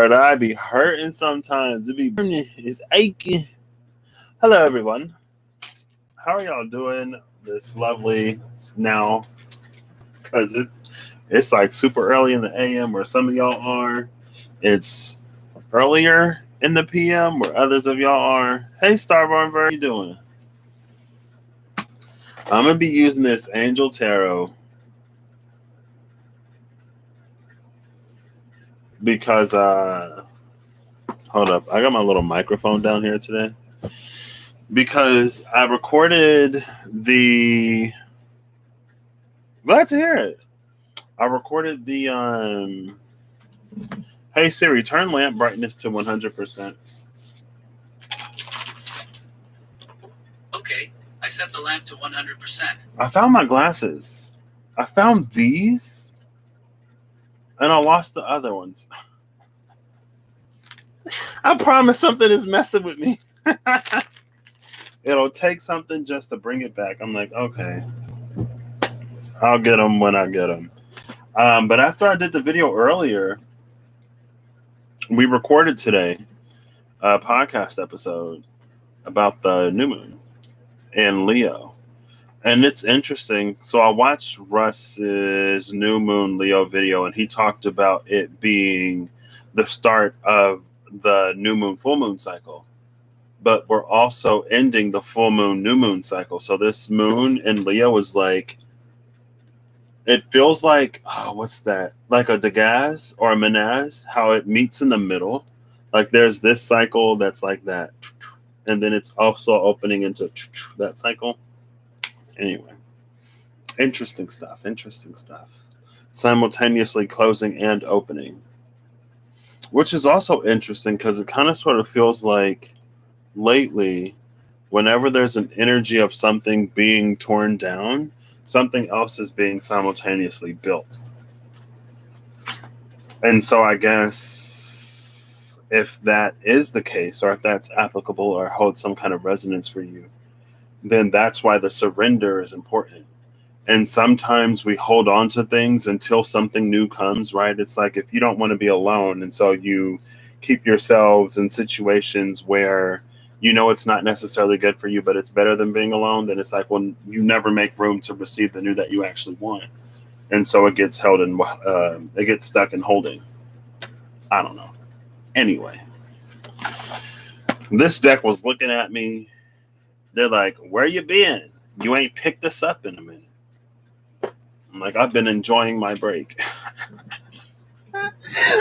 Lord, I be hurting sometimes. It's aching. Hello, everyone. How are y'all doing this lovely now? Because it's like super early in the AM where some of y'all are. It's earlier in the PM where others of y'all are. Hey, Starborn Bird, how you doing? I'm going to be using this Angel Tarot because, hold up, I got my little microphone down here today. Because I recorded glad to hear it. I recorded hey Siri, turn lamp brightness to 100%. Okay, I set the lamp to 100%. I found my glasses. I found these, and I lost the other ones. I promise something is messing with me. It'll take something just to bring it back. I'm like, okay, I'll get them when I get them. But after I did the video earlier, we recorded today a podcast episode about the new moon in Leo. And it's interesting. So I watched Russ's new moon Leo video, and he talked about it being the start of the new moon, full moon cycle. But we're also ending the full moon, new moon cycle. So this moon in Leo is like, it feels like, what's that? Like a Degas or a Menaz, how it meets in the middle. Like there's this cycle that's like that. And then it's also opening into that cycle. Anyway, interesting stuff. Simultaneously closing and opening. Which is also interesting because it kind of sort of feels like lately, whenever there's an energy of something being torn down, something else is being simultaneously built. And so I guess if that is the case, or if that's applicable or holds some kind of resonance for you, then that's why the surrender is important. And sometimes we hold on to things until something new comes, right? It's like if you don't want to be alone, and so you keep yourselves in situations where you know it's not necessarily good for you, but it's better than being alone, then it's like, well, you never make room to receive the new that you actually want. And so it gets held in, it gets stuck in holding. I don't know. Anyway, this deck was looking at me. They're like, where you been? You ain't picked this up in a minute. I'm like, I've been enjoying my break.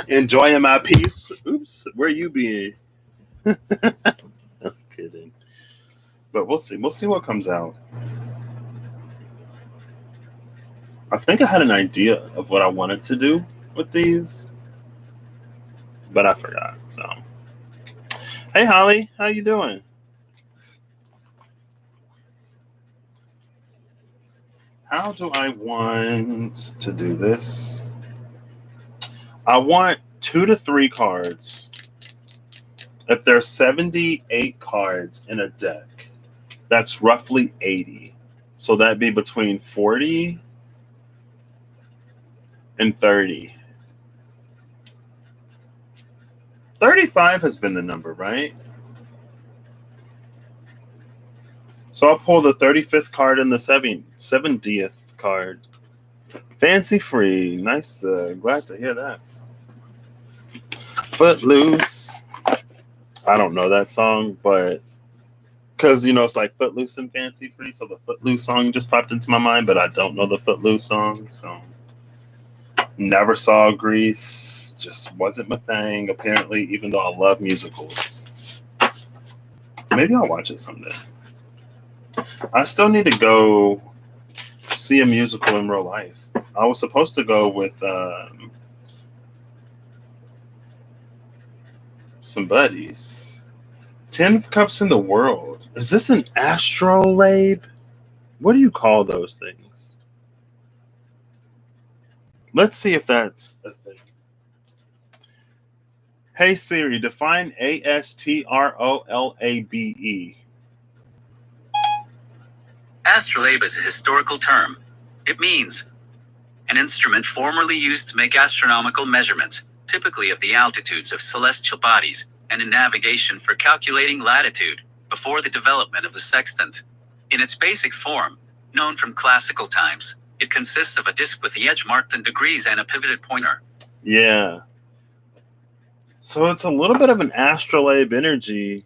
Enjoying my peace. Oops, where you been? I'm kidding. But we'll see. We'll see what comes out. I think I had an idea of what I wanted to do with these, but I forgot. So, hey, Holly, how you doing? How do I want to do this? I want 2 to 3 cards. If there's 78 cards in a deck, that's roughly 80. So that'd be between 40 and 30. 35 has been the number, right? So I'll pull the 35th card and the 70th card. Fancy free. Nice. Glad to hear that. Footloose. I don't know that song, but because, it's like Footloose and Fancy Free. So the Footloose song just popped into my mind, but I don't know the Footloose song. So never saw Grease. Just wasn't my thing, apparently, even though I love musicals. Maybe I'll watch it someday. I still need to go see a musical in real life. I was supposed to go with some buddies. 10 of Cups in the World. Is this an astrolabe? What do you call those things? Let's see if that's a thing. Hey Siri, define astrolabe. Astrolabe is a historical term. It means an instrument formerly used to make astronomical measurements, typically of the altitudes of celestial bodies, and in navigation for calculating latitude, before the development of the sextant. In its basic form, known from classical times, it consists of a disc with the edge marked in degrees and a pivoted pointer. Yeah. So it's a little bit of an astrolabe energy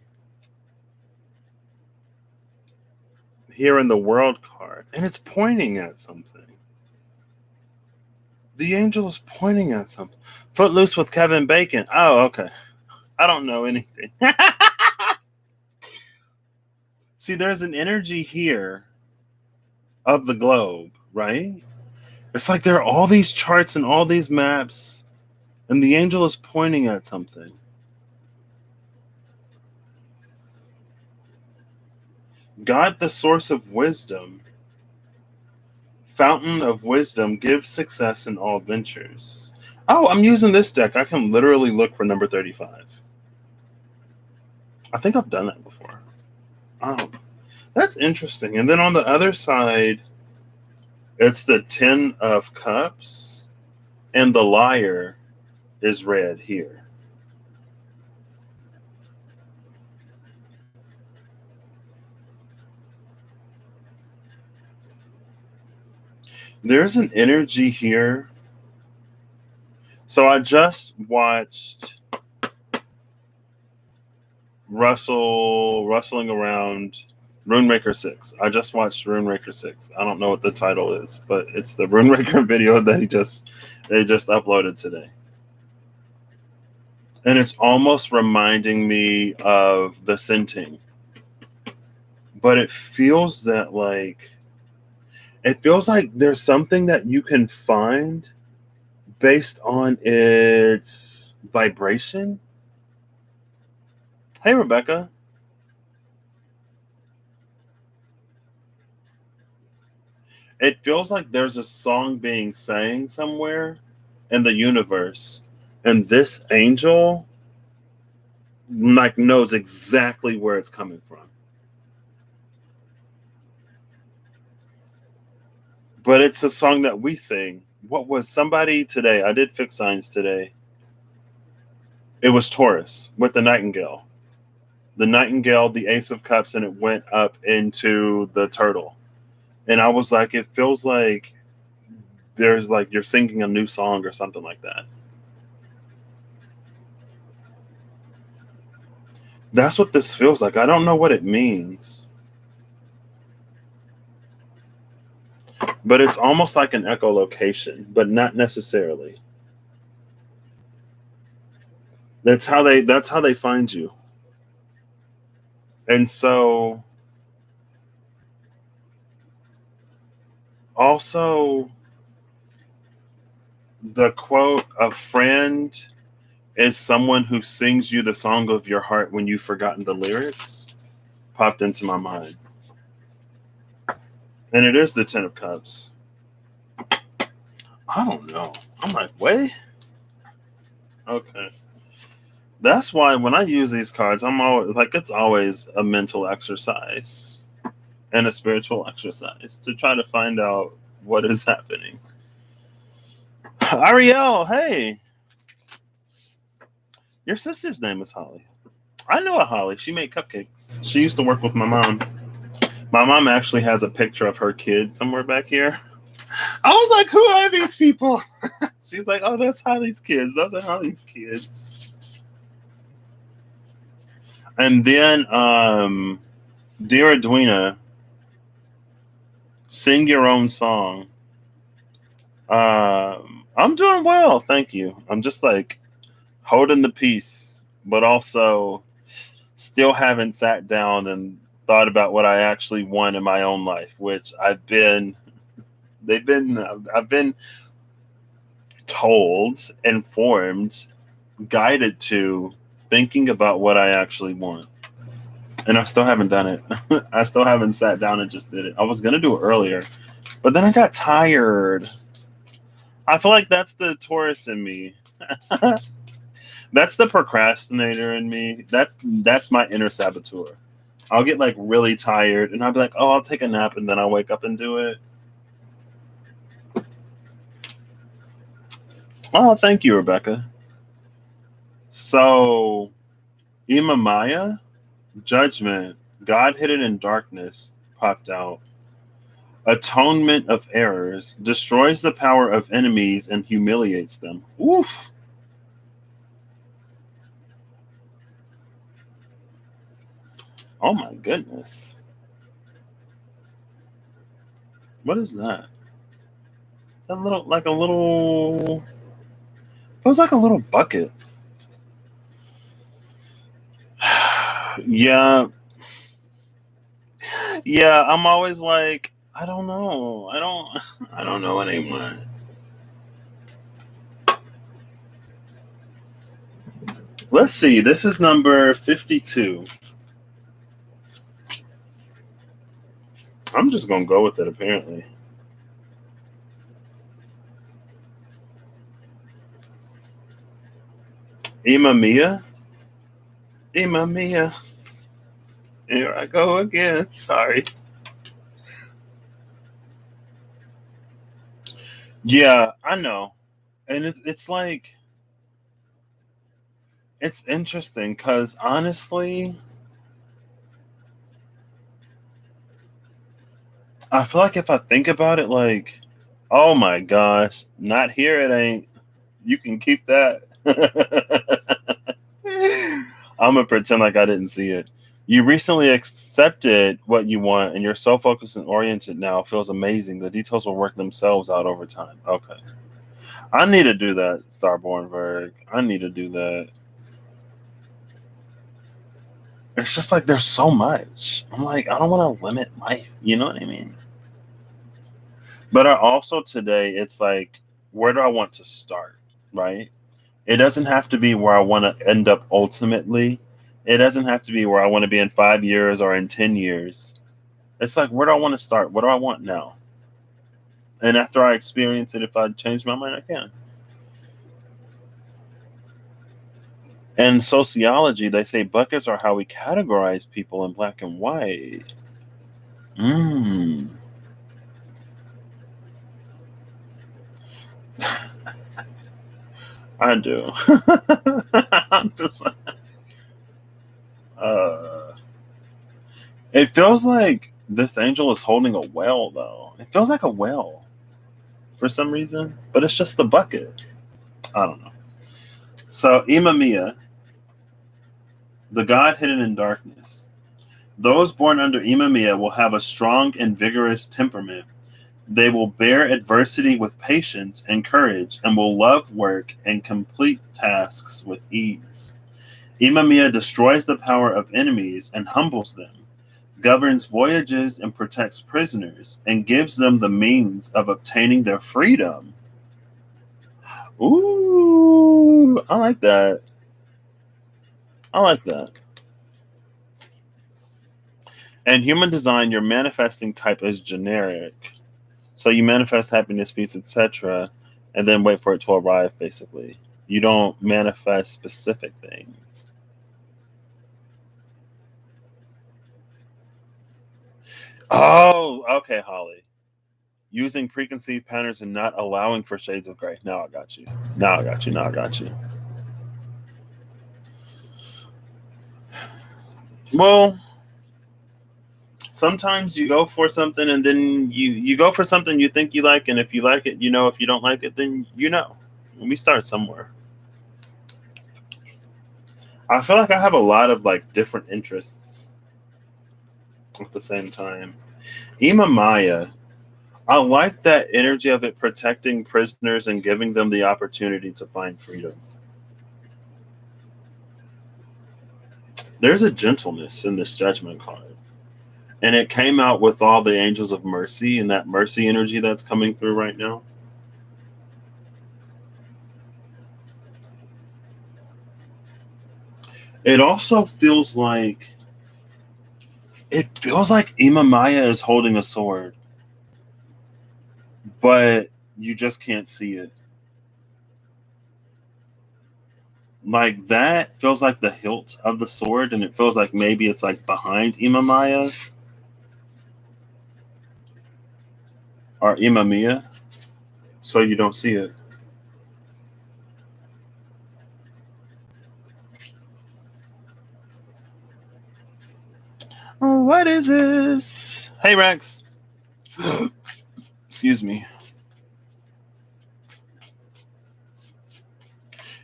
here in the world card, and it's pointing at something. The angel is pointing at something. Footloose with Kevin Bacon. Oh, okay. I don't know anything. See, there's an energy here of the globe, right? It's like there are all these charts and all these maps, and the angel is pointing at something. God, the source of wisdom, fountain of wisdom, gives success in all ventures. Oh, I'm using this deck. I can literally look for number 35. I think I've done that before. Oh, that's interesting. And then on the other side, it's the 10 of Cups, and the Liar is red here. There's an energy here. So I just watched Rustling Around Runemaker 6. I just watched Runemaker 6. I don't know what the title is, but it's the Runemaker video that they just uploaded today. And it's almost reminding me of the Sinting. But it feels like there's something that you can find based on its vibration. Hey, Rebecca. It feels like there's a song being sang somewhere in the universe, and this angel knows exactly where it's coming from. But it's a song that we sing. What was somebody today? I did fix signs today. It was Taurus with the Nightingale. The Nightingale, the Ace of Cups, and it went up into the Turtle. And I was like, it feels like there's like you're singing a new song or something like that. That's what this feels like. I don't know what it means. But it's almost like an echolocation, but not necessarily. That's how they find you. And so also the quote, a friend is someone who sings you the song of your heart when you've forgotten the lyrics, popped into my mind. And it is the 10 of Cups. I don't know. I'm like, wait. Okay. That's why when I use these cards, I'm always like, it's always a mental exercise and a spiritual exercise to try to find out what is happening. Ariel, hey. Your sister's name is Holly. I know a Holly. She made cupcakes. She used to work with my mom. My mom actually has a picture of her kids somewhere back here. I was like, who are these people? She's like, oh, that's Holly's kids. Those are Holly's kids. And then, Dear Edwina, sing your own song. I'm doing well, thank you. I'm just like holding the peace, but also still haven't sat down and thought about what I actually want in my own life, which I've been told, informed, guided to thinking about what I actually want. And I still haven't done it. I still haven't sat down and just did it. I was going to do it earlier, but then I got tired. I feel like that's the Taurus in me. That's the procrastinator in me. That's my inner saboteur. I'll get like really tired and I'll be like, oh, I'll take a nap, and then I'll wake up and do it. Oh, thank you, Rebecca. So, Imamaya, judgment, God hidden in darkness, popped out. Atonement of errors, destroys the power of enemies and humiliates them. Oof. Oh my goodness. What is that? Is that little, like a little, feels like a little bucket. Yeah, yeah, I'm always like, I don't know. I don't know anymore. Let's see. This is number 52. I'm just going to go with it apparently. Ima Mia? Ima Mia. Here I go again. Sorry. Yeah, I know. And it's like, it's interesting because honestly, I feel like if I think about it, like, oh my gosh, not here it ain't. You can keep that. I'm gonna pretend like I didn't see it. You recently accepted what you want, and you're so focused and oriented now. It feels amazing. The details will work themselves out over time. Okay, I need to do that, Starborn Verg. I need to do that. It's just like there's so much. I'm like, I don't want to limit life. You know what I mean? But I also today, it's like, where do I want to start? Right? It doesn't have to be where I want to end up ultimately. It doesn't have to be where I want to be in 5 years or in 10 years. It's like, where do I want to start? What do I want now? And after I experience it, if I change my mind, I can. And sociology, they say buckets are how we categorize people in black and white. Mm. I do. I'm just like, uh, it feels like this angel is holding a well, though. It feels like a well for some reason, but it's just the bucket. I don't know. So, Imamia, the god hidden in darkness. Those born under Imamia will have a strong and vigorous temperament. They will bear adversity with patience and courage and will love work and complete tasks with ease. Imamia destroys the power of enemies and humbles them, governs voyages and protects prisoners, and gives them the means of obtaining their freedom. Ooh, I like that. I like that. And human design, your manifesting type is generic. So you manifest happiness, peace, etc., and then wait for it to arrive, basically. You don't manifest specific things. Oh, okay, Holly. Using preconceived patterns and not allowing for shades of gray. Now I got you. Now I got you. Now I got you. Well, sometimes you go for something and then you go for something you think you like, and if you like it, you know. If you don't like it, then you know. We start somewhere. I feel like I have a lot of like different interests at the same time. Imamaya, I like that energy of it protecting prisoners and giving them the opportunity to find freedom. There's a gentleness in this judgment card. And it came out with all the angels of mercy and that mercy energy that's coming through right now. It also feels like Imamaya is holding a sword, but you just can't see it. Like that feels like the hilt of the sword, and it feels like maybe it's like behind Imamaya or Imamiya, so you don't see it. Oh, what is this? Hey, Rex. Excuse me.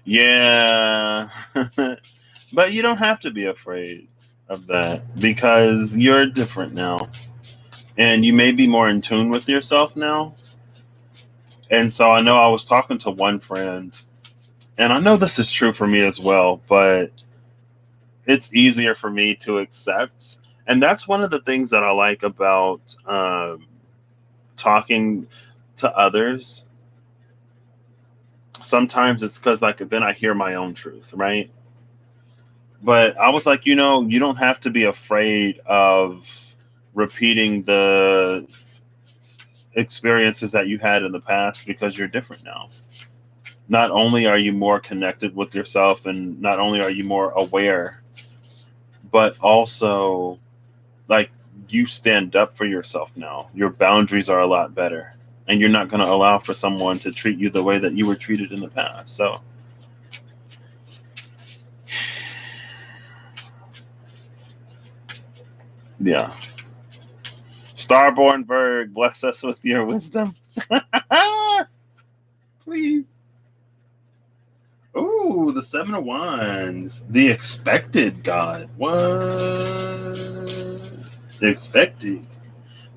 Yeah. But you don't have to be afraid of that because you're different now. And you may be more in tune with yourself now. And so I know I was talking to one friend, and I know this is true for me as well, but it's easier for me to accept. And that's one of the things that I like about talking to others. Sometimes it's because, like, then I hear my own truth, right? But I was like, you don't have to be afraid of repeating the experiences that you had in the past because you're different now. Not only are you more connected with yourself and not only are you more aware, but also like you stand up for yourself now. Your boundaries are a lot better. And you're not going to allow for someone to treat you the way that you were treated in the past. So, yeah. Starborn Berg, bless us with your wisdom. Please. Ooh, the Seven of Wands. The expected God. What? The expected.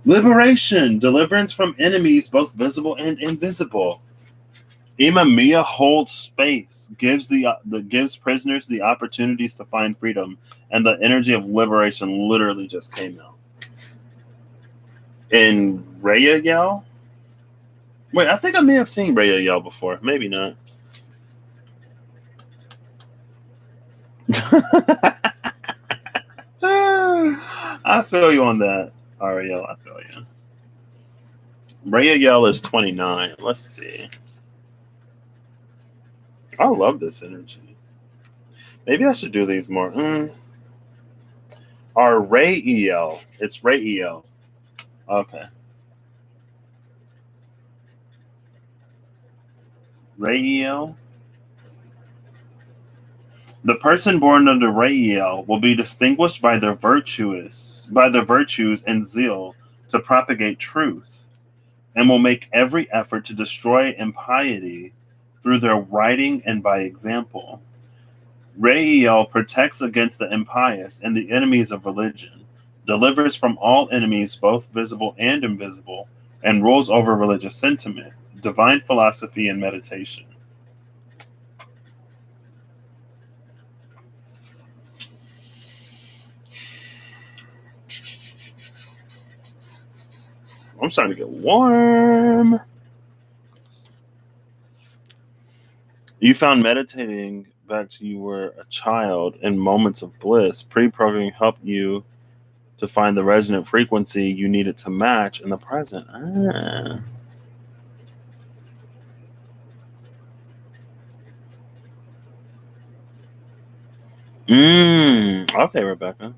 Liberation. Deliverance from enemies, both visible and invisible. Imamia holds space, gives gives prisoners the opportunities to find freedom, and the energy of liberation literally just came out. In Raya Yell? Wait, I think I may have seen Raya Yell before. Maybe not. I feel you on that, Ariel. I feel you. Raya Yell is 29. Let's see. I love this energy. Maybe I should do these more. Or Ray EL. It's Ray EL. Okay. Ray EL. The person born under Rael will be distinguished by their virtues and zeal to propagate truth, and will make every effort to destroy impiety through their writing and by example. Rael protects against the impious and the enemies of religion, delivers from all enemies both visible and invisible, and rules over religious sentiment, divine philosophy, and meditation. I'm starting to get warm. You found meditating back to you were a child in moments of bliss. Pre-programming helped you to find the resonant frequency you needed to match in the present. Okay, Rebecca.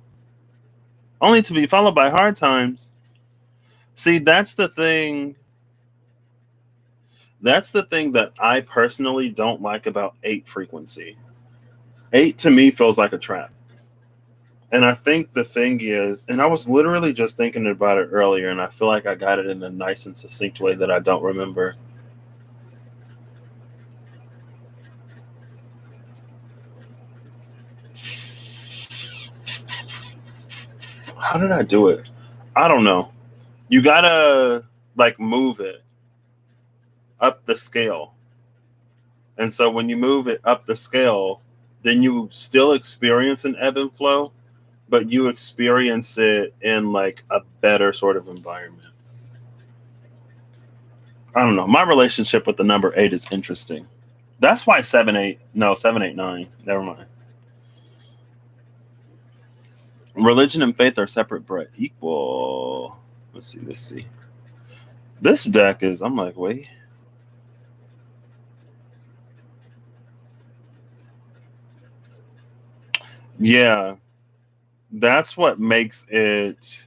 Only to be followed by hard times. See, that's the thing. That's the thing that I personally don't like about 8 frequency. 8 to me feels like a trap. And I think the thing is, and I was literally just thinking about it earlier, and I feel like I got it in a nice and succinct way that I don't remember. How did I do it? I don't know. You gotta like move it up the scale. And so when you move it up the scale, then you still experience an ebb and flow, but you experience it in like a better sort of environment. I don't know. My relationship with the number 8 is interesting. That's why 789. Never mind. Religion and faith are separate but equal. Let's see. This deck is, I'm like, wait. Yeah. That's what makes it.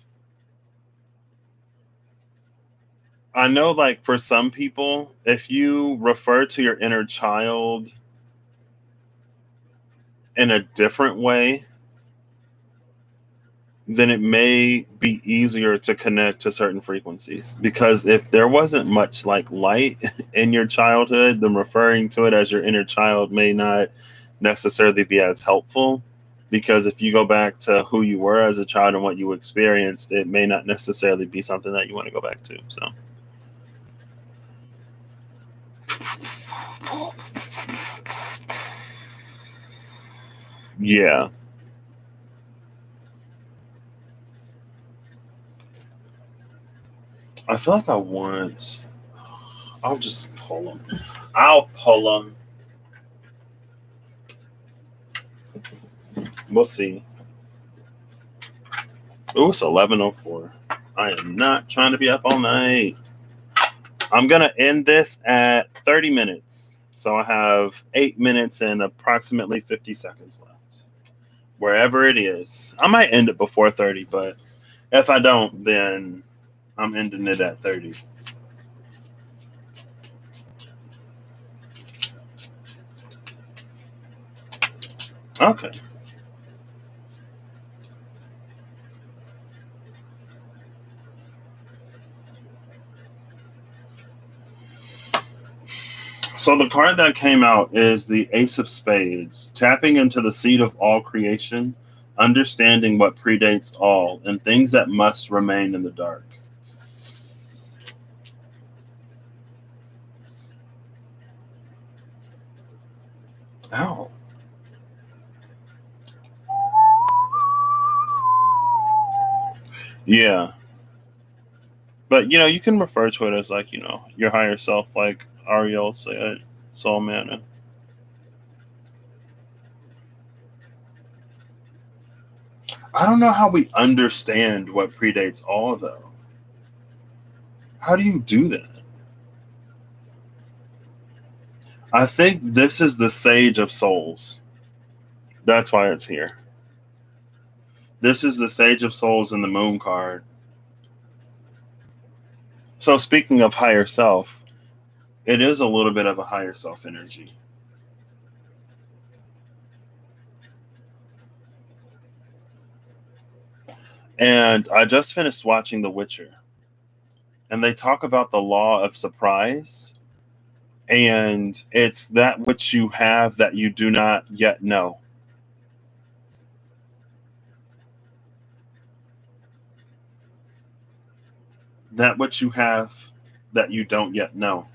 I know, like, for some people, if you refer to your inner child in a different way, then it may be easier to connect to certain frequencies. Because if there wasn't much like light in your childhood, then referring to it as your inner child may not necessarily be as helpful. Because if you go back to who you were as a child and what you experienced, it may not necessarily be something that you want to go back to. So, yeah. I feel like I'll just pull them. I'll pull them. We'll see. Oh, it's 11:04. I am not trying to be up all night. I'm going to end this at 30 minutes. So I have 8 minutes and approximately 50 seconds left. Wherever it is. I might end it before 30, but if I don't, then I'm ending it at 30. Okay. So the card that came out is the Ace of Spades, tapping into the seed of all creation, understanding what predates all, and things that must remain in the dark. Ow. Yeah. But, you can refer to it as like, your higher self, like Ariel said, Soul Mana. I don't know how we understand what predates all, though. How do you do that? I think this is the Sage of Souls. That's why it's here. This is the Sage of Souls in the Moon card. So speaking of higher self, it is a little bit of a higher self energy. And I just finished watching The Witcher. And they talk about the law of surprise. And it's that which you have that you do not yet know. That which you have that you don't yet know.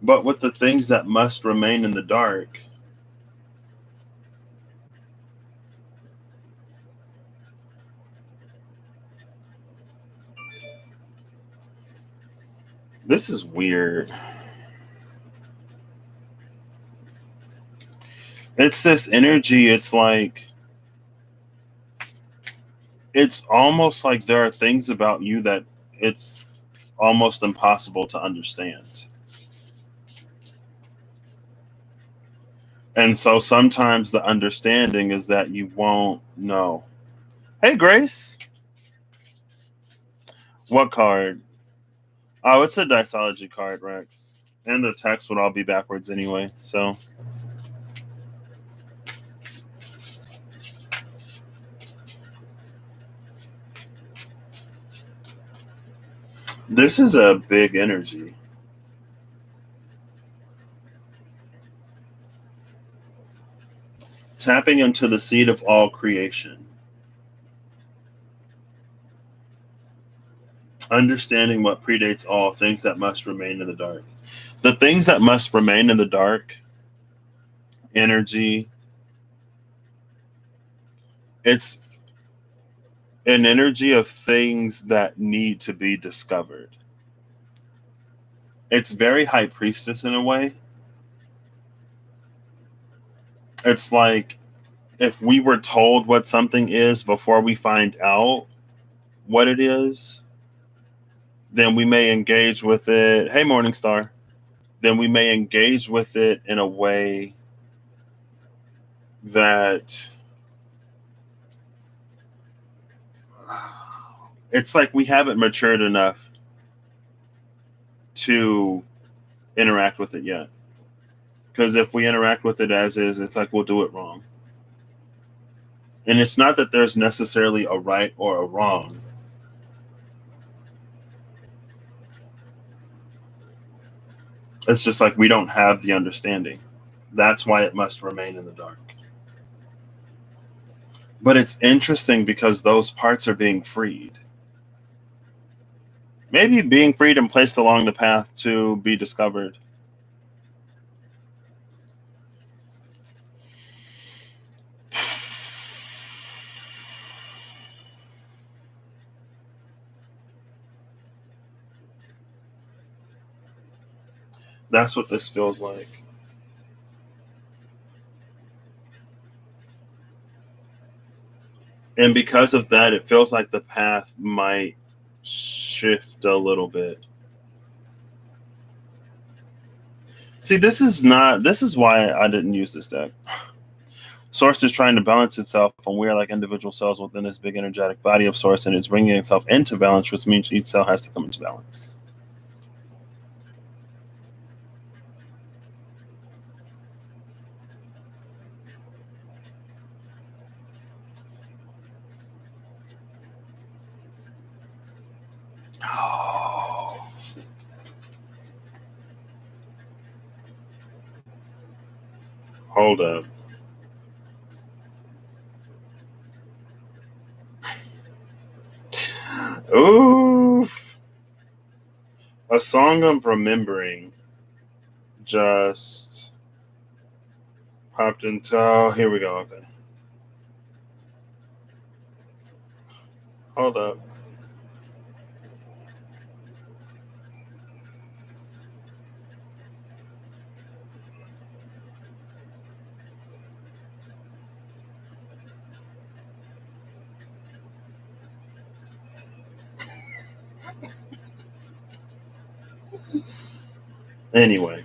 But with the things that must remain in the dark, this is weird. It's this energy. It's almost like there are things about you that it's almost impossible to understand. And so sometimes the understanding is that you won't know. Hey, Grace. What card? Oh, it's a Diceology card, Rex. And the text would all be backwards anyway, so. This is a big energy. Tapping into the seed of all creation. Understanding what predates all, things that must remain in the dark. The things that must remain in the dark, energy, it's an energy of things that need to be discovered. It's very high priestess in a way. It's like if we were told what something is before we find out what it is, then we may engage with it. Hey, Morningstar. Then we may engage with it in a way that it's like we haven't matured enough to interact with it yet. Because if we interact with it as is, it's like we'll do it wrong. And it's not that there's necessarily a right or a wrong. It's just like we don't have the understanding. That's why it must remain in the dark. But it's interesting because those parts are being freed. Maybe being freed and placed along the path to be discovered. That's what this feels like. And because of that, it feels like the path might shift a little bit. See, this is why I didn't use this deck. Source is trying to balance itself, and we are like individual cells within this big energetic body of Source, and it's bringing itself into balance, which means each cell has to come into balance. Oh. Hold up. Oof. A song of remembering just popped into. Oh, here we go. Okay. Hold up. Anyway,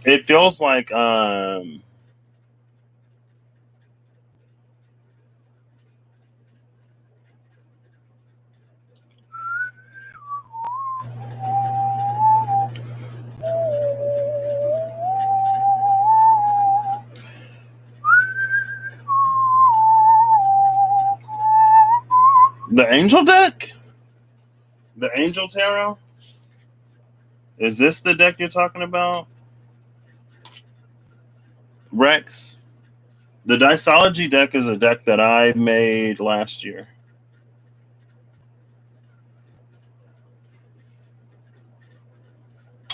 it feels like the Angel deck, the Angel Tarot. Is this the deck you're talking about, Rex? The Diceology deck is a deck that I made last year.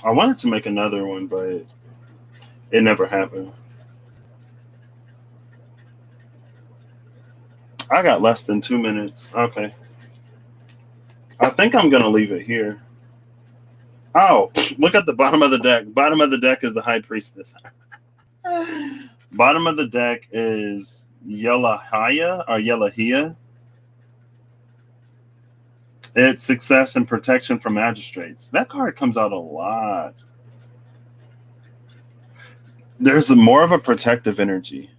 I wanted to make another one, but it never happened. I got less than 2 minutes. Okay. I think I'm going to leave it here. Oh, look at the bottom of the deck. Bottom of the deck is the High Priestess. Bottom of the deck is Yelahia or Yelahia. It's success and protection from magistrates. That card comes out a lot. There's more of a protective energy.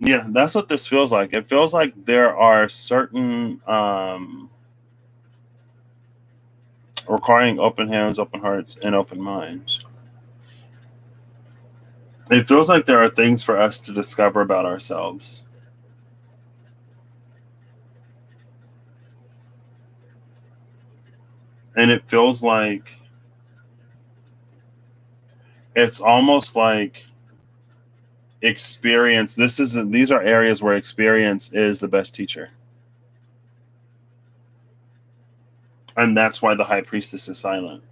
Yeah, that's what this feels like. It feels like there are certain requiring open hands, open hearts, and open minds. It feels like there are things for us to discover about ourselves. And it feels like it's almost like experience. These are areas where experience is the best teacher. And that's why the High Priestess is silent.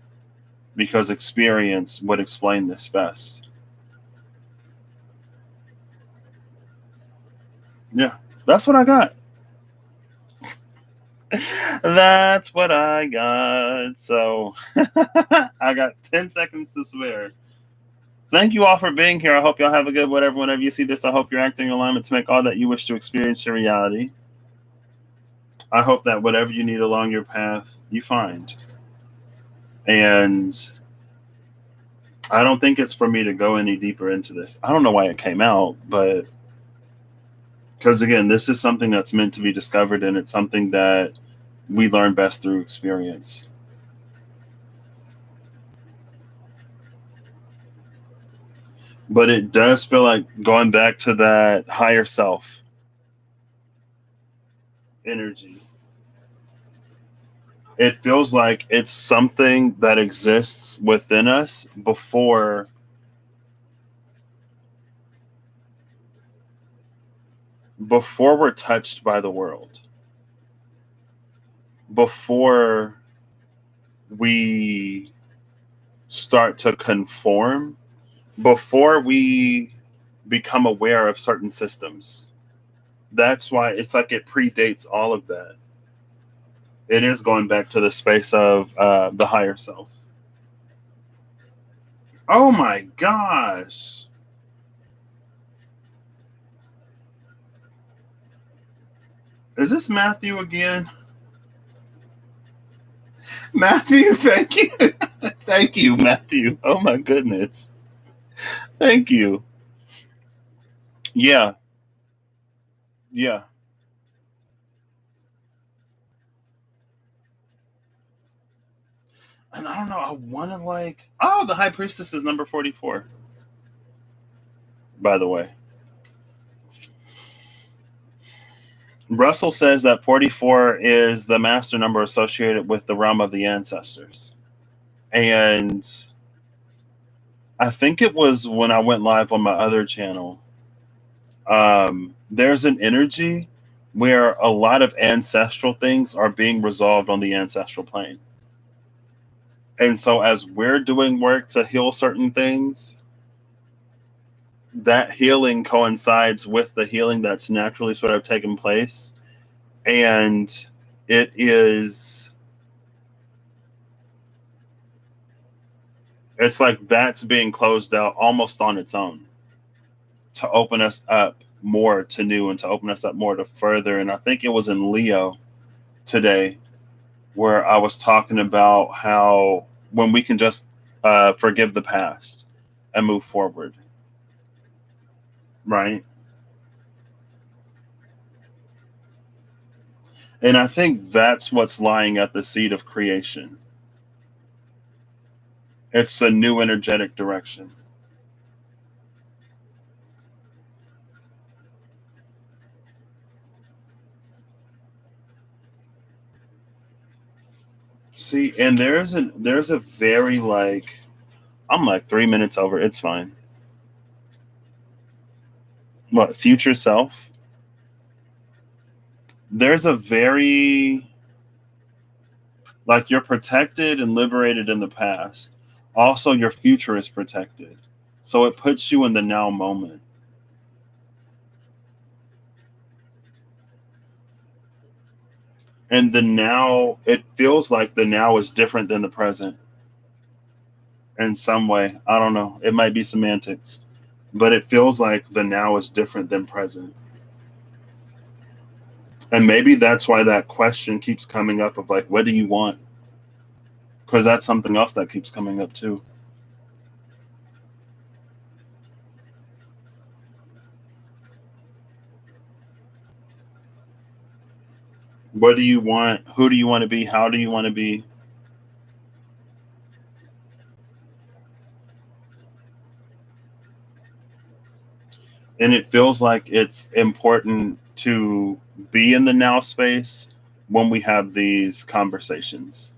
Because experience would explain this best. Yeah, that's what I got. That's what I got. So I got 10 seconds to spare. Thank you all for being here. I hope y'all have a good whatever. Whenever you see this, I hope you're acting in alignment to make all that you wish to experience your reality. I hope that whatever you need along your path, you find. And I don't think it's for me to go any deeper into this. I don't know why it came out, but Because again, this is something that's meant to be discovered, and it's something that we learn best through experience. But it does feel like going back to that higher self energy. It feels like it's something that exists within us before we're touched by the world, before we start to conform, before we become aware of certain systems. That's why it's like it predates all of that. It is going back to the space of the higher self. Oh my gosh. Is this Matthew again? Matthew, thank you. Thank you, Matthew. Oh my goodness. Thank you. Yeah. Yeah. And I don't know. I want to like. Oh, the High Priestess is number 44, by the way. Russell says that 44 is the master number associated with the realm of the ancestors. And I think it was when I went live on my other channel. There's an energy where a lot of ancestral things are being resolved on the ancestral plane. And so, as we're doing work to heal certain things, that healing coincides with the healing that's naturally sort of taken place. And it is, it's like that's being closed out almost on its own to open us up more to new and to open us up more to further. And I think it was in Leo today where I was talking about how when we can just forgive the past and move forward, right? And I think that's what's lying at the seed of creation. It's a new energetic direction. See, and there's a very like I'm like 3 minutes over. It's fine. What future self? There's a very like you're protected and liberated in the past. Also, your future is protected. So it puts you in the now moment. And the now, it feels like the now is different than the present in some way. I don't know. It might be semantics, but it feels like the now is different than present. And maybe that's why that question keeps coming up of like, what do you want? Because that's something else that keeps coming up too. What do you want? Who do you want to be? How do you want to be? And it feels like it's important to be in the now space when we have these conversations.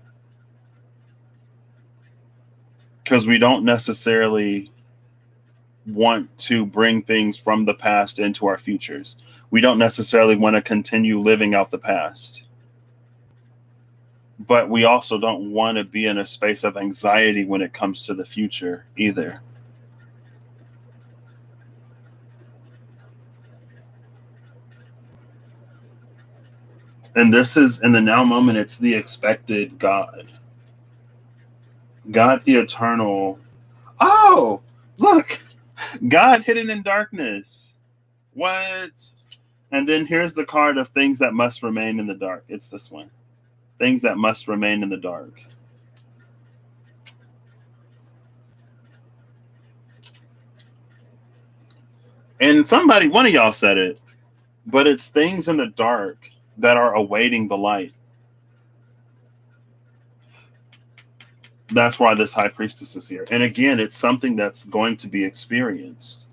Because we don't necessarily want to bring things from the past into our futures. We don't necessarily want to continue living out the past. But we also don't want to be in a space of anxiety when it comes to the future either. And this is in the now moment, it's the expected God. God the eternal. Oh, look, God hidden in darkness. What? And then here's the card of things that must remain in the dark. It's this one. Things that must remain in the dark. And somebody, one of y'all said it. but it's things in the dark that are awaiting the light. That's why this high priestess is here. And again, it's something that's going to be experienced.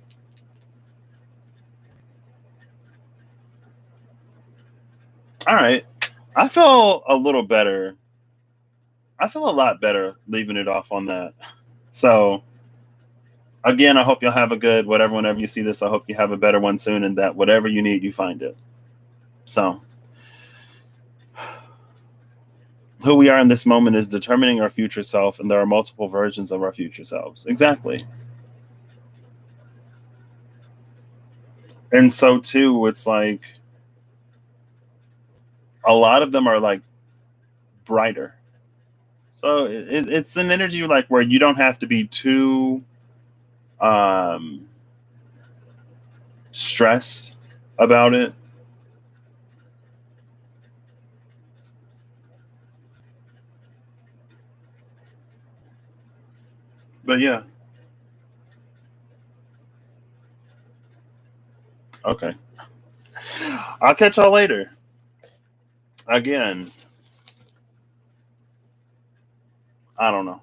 All right. I feel a little better. I feel a lot better leaving it off on that. So, again, I hope you'll have a good whatever, whenever you see this. I hope you have a better one soon, and that whatever you need, you find it. So, who we are in this moment is determining our future self, and there are multiple versions of our future selves. Exactly. And so, too, it's like a lot of them are like brighter. So it's an energy like where you don't have to be too stressed about it. But yeah. Okay. I'll catch y'all later. Again, I don't know.